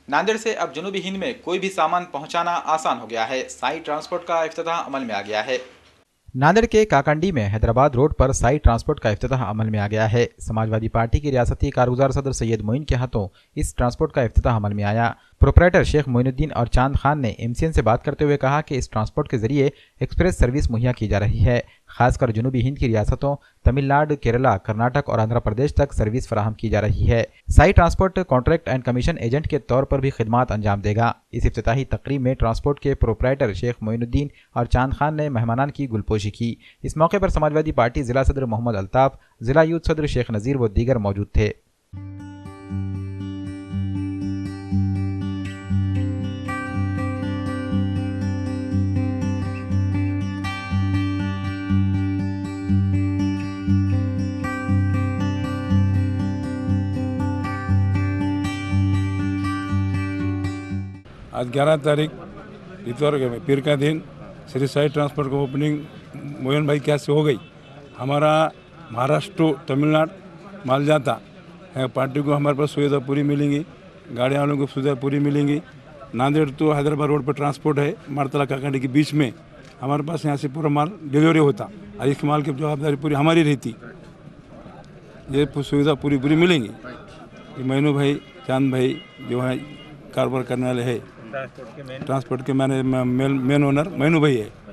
नांदेड़ से अब जनूबी हिंद में कोई भी सामान पहुंचाना आसान हो गया है। साई ट्रांसपोर्ट का इफ्तिताह अमल में आ गया है। नांदेड़ के काकंडी में हैदराबाद रोड पर साई ट्रांसपोर्ट का इफ्तिताह अमल में आ गया है। समाजवादी पार्टी के रियासती कारगुजार सदर सैयद मोइन के हाथों इस ट्रांसपोर्ट का इफ्तिताह अमल में आया। प्रोपराइटर शेख मोइनुद्दीन और चांद खान ने एमसीएन से बात करते हुए कहा कि इस ट्रांसपोर्ट के जरिए एक्सप्रेस सर्विस मुहैया की जा रही है। खासकर जनूबी हिंद की रियासतों तमिलनाडु, केरला, कर्नाटक और आंध्र प्रदेश तक सर्विस फराहम की जा रही है। Sai transport contract and commission agent के तौर पर भी खिदमात अंजाम देगा। इस इफ्तिताही तकरीब में ट्रांसपोर्ट के प्रोपराइटर शेख मोइनुद्दीन और चांद खान ने मेहमानान की गुलपोशी की। इस मौके पर समाजवादी पार्टी जिला सदर मोहम्मद अल्ताफ, जिला यूथ सदर शेख नज़ीर व दीगर मौजूद थे। आज 11 तारीख इतवार के पीर का दिन श्री साई ट्रांसपोर्ट की ओपनिंग मोहन भाई क्या से हो गई। हमारा महाराष्ट्र तमिलनाडु माल जाता है। पार्टी को हमारे पास सुविधा पूरी मिलेंगी, गाड़ी वालों को सुविधा पूरी मिलेंगी। नांदेड़ तो हैदराबाद रोड पर ट्रांसपोर्ट है। मारतला काकंडी के बीच में हमारे पास यहाँ से पूरा माल डिलीवरी होता और इस माल की जवाबदारी पूरी हमारी रहती। ये सुविधा पूरी पूरी मिलेंगी। ये मैनू भाई, चांद भाई जो है कारोबार करने वाले है, ट्रांसपोर्ट के मेन ओनर मैनू भाई है।